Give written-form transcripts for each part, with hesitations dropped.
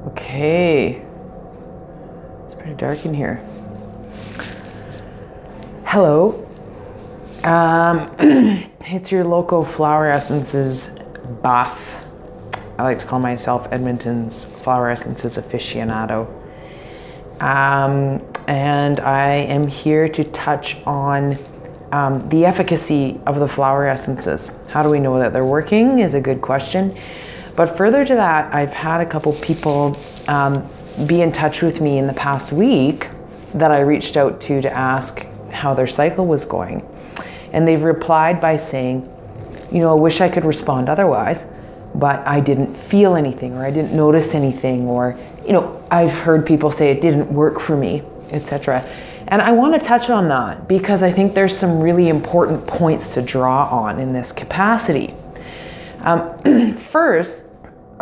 Okay. It's pretty dark in here. Hello. It's your local flower essences buff. I like to call myself Edmonton's flower essences aficionado. And I am here to touch on the efficacy of the flower essences. How do we know that they're working is a good question. But further to that, I've had a couple people be in touch with me in the past week that I reached out to ask how their cycle was going. And they've replied by saying, I wish I could respond otherwise, but I didn't feel anything, or I didn't notice anything, or, I've heard people say it didn't work for me, etc. And I want to touch on that because I think there's some really important points to draw on in this capacity. First,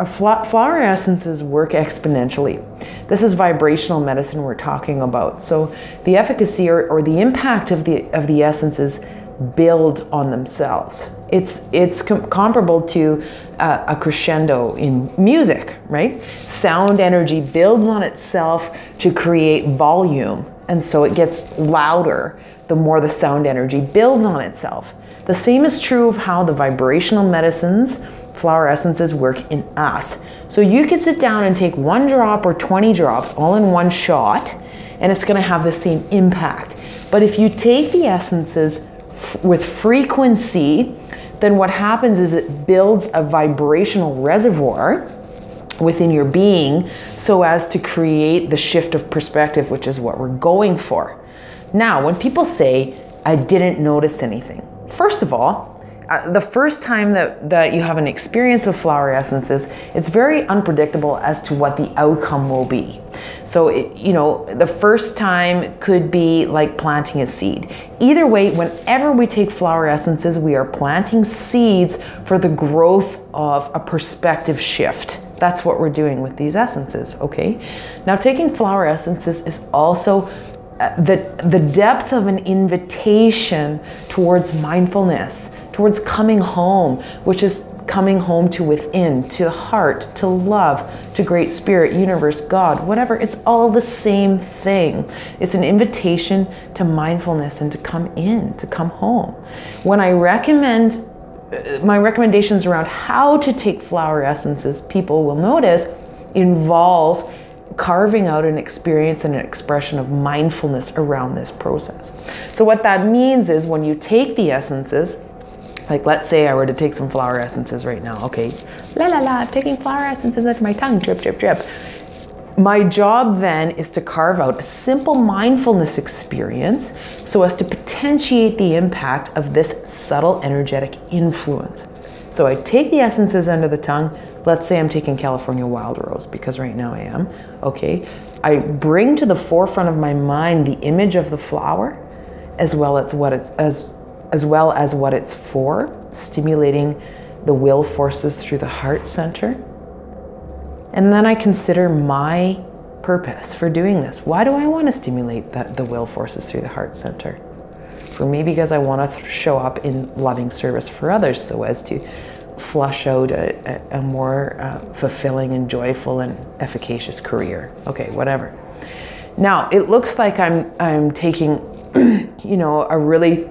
flower essences work exponentially. This is vibrational medicine we're talking about. So the efficacy or the impact of the essences build on themselves. It's comparable to a crescendo in music, right? Sound energy builds on itself to create volume, and so it gets louder the more the sound energy builds on itself. The same is true of how the vibrational medicines, flower essences, work in us. So you could sit down and take 1 drop or 20 drops all in one shot, and it's going to have the same impact. But if you take the essences with frequency, then what happens is it builds a vibrational reservoir within your being so as to create the shift of perspective, which is what we're going for. Now, when people say, I didn't notice anything, first of all, the first time that you have an experience with flower essences, it's very unpredictable as to what the outcome will be. So, the first time could be like planting a seed. Either way, whenever we take flower essences, we are planting seeds for the growth of a perspective shift. That's what we're doing with these essences, okay? Now, taking flower essences is also the depth of an invitation towards mindfulness, towards coming home, which is coming home to within, to the heart, to love, to great spirit, universe, God, whatever. It's all the same thing. It's an invitation to mindfulness and to come in, to come home. When I recommend my recommendations around how to take flower essences, people will notice, involve carving out an experience and an expression of mindfulness around this process. So what that means is when you take the essences, like let's say I were to take some flower essences right now, okay, I'm taking flower essences into my tongue, drip, drip, drip. My job then is to carve out a simple mindfulness experience so as to potentiate the impact of this subtle energetic influence. So I take the essences under the tongue. Let's say I'm taking California Wild Rose, because right now I am, okay? I bring to the forefront of my mind the image of the flower as well as what it's for, stimulating the will forces through the heart center. And then I consider my purpose for doing this. Why do I want to stimulate the will forces through the heart center? For me, because I want to show up in loving service for others so as to flush out a more fulfilling and joyful and efficacious career. Okay, whatever. Now, it looks like I'm taking, a really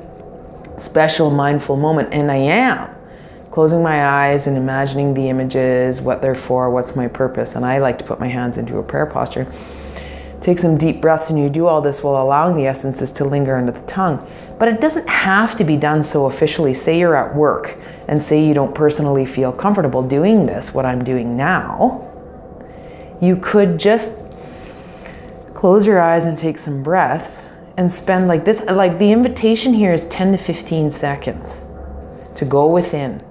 special mindful moment, and I am closing my eyes and imagining the images, what they're for, what's my purpose. And I like to put my hands into a prayer posture. Take some deep breaths, and you do all this while allowing the essences to linger under the tongue. But it doesn't have to be done so officially. Say you're at work and say you don't personally feel comfortable doing this, what I'm doing now. You could just close your eyes and take some breaths and spend like this, like the invitation here is 10 to 15 seconds to go within,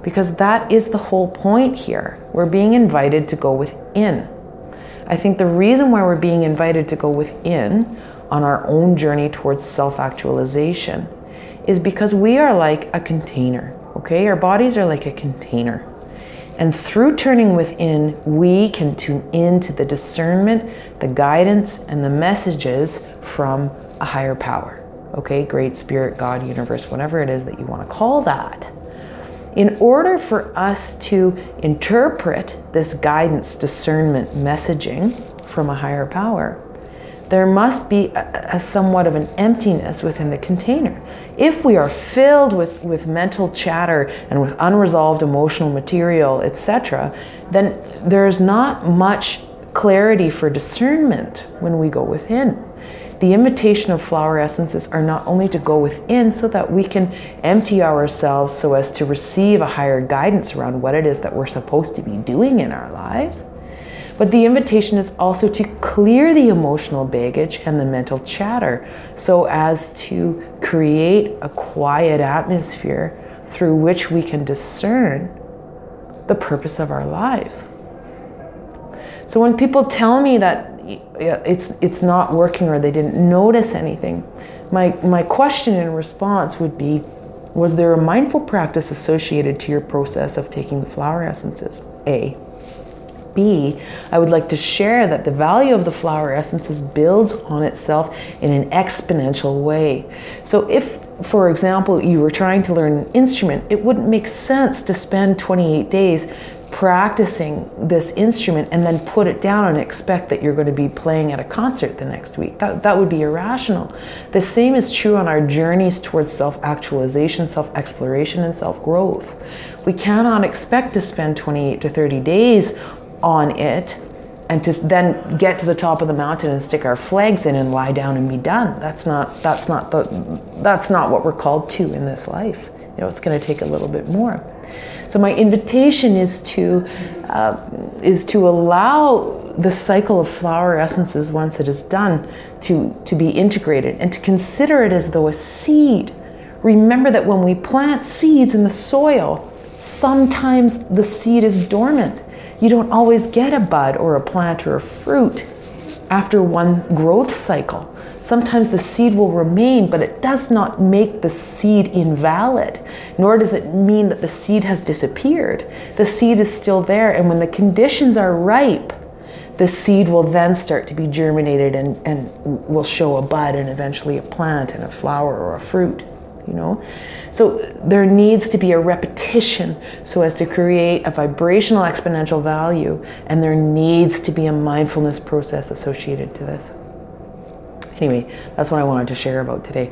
because that is the whole point here. We're being invited to go within. I think the reason why we're being invited to go within on our own journey towards self-actualization is because we are like a container, okay? Our bodies are like a container. And through turning within, we can tune into the discernment, the guidance, and the messages from a higher power, okay? Great spirit, God, universe, whatever it is that you want to call that. In order for us to interpret this guidance, discernment, messaging from a higher power, there must be a somewhat of an emptiness within the container. If we are filled with mental chatter and with unresolved emotional material, etc., then there's not much clarity for discernment when we go within. The invitation of flower essences are not only to go within so that we can empty ourselves so as to receive a higher guidance around what it is that we're supposed to be doing in our lives, but the invitation is also to clear the emotional baggage and the mental chatter so as to create a quiet atmosphere through which we can discern the purpose of our lives. So when people tell me that it's not working or they didn't notice anything, my question in response would be, was there a mindful practice associated to your process of taking the flower essences? A. B, I would like to share that the value of the flower essences builds on itself in an exponential way. So if, for example, you were trying to learn an instrument, it wouldn't make sense to spend 28 days practicing this instrument and then put it down and expect that you're going to be playing at a concert the next week. That would be irrational. The same is true on our journeys towards self-actualization, self-exploration, and self-growth. We cannot expect to spend 28 to 30 days on it and to then get to the top of the mountain and stick our flags in and lie down and be done. That's not what we're called to in this life. You know, it's going to take a little bit more. So my invitation is to allow the cycle of flower essences, once it is done, to be integrated and to consider it as though a seed. Remember that when we plant seeds in the soil, sometimes the seed is dormant. You don't always get a bud or a plant or a fruit after one growth cycle. Sometimes the seed will remain, but it does not make the seed invalid, nor does it mean that the seed has disappeared. The seed is still there, and when the conditions are ripe, the seed will then start to be germinated and will show a bud and eventually a plant and a flower or a fruit, you know? So there needs to be a repetition so as to create a vibrational exponential value, and there needs to be a mindfulness process associated to this. Anyway, that's what I wanted to share about today.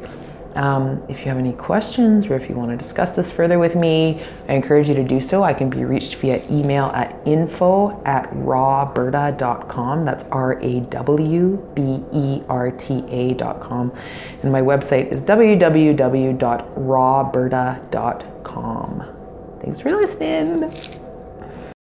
If you have any questions or if you want to discuss this further with me, I encourage you to do so. I can be reached via email at info@rawberta.com. That's RAWBERTA.com. And my website is www.rawberta.com. Thanks for listening.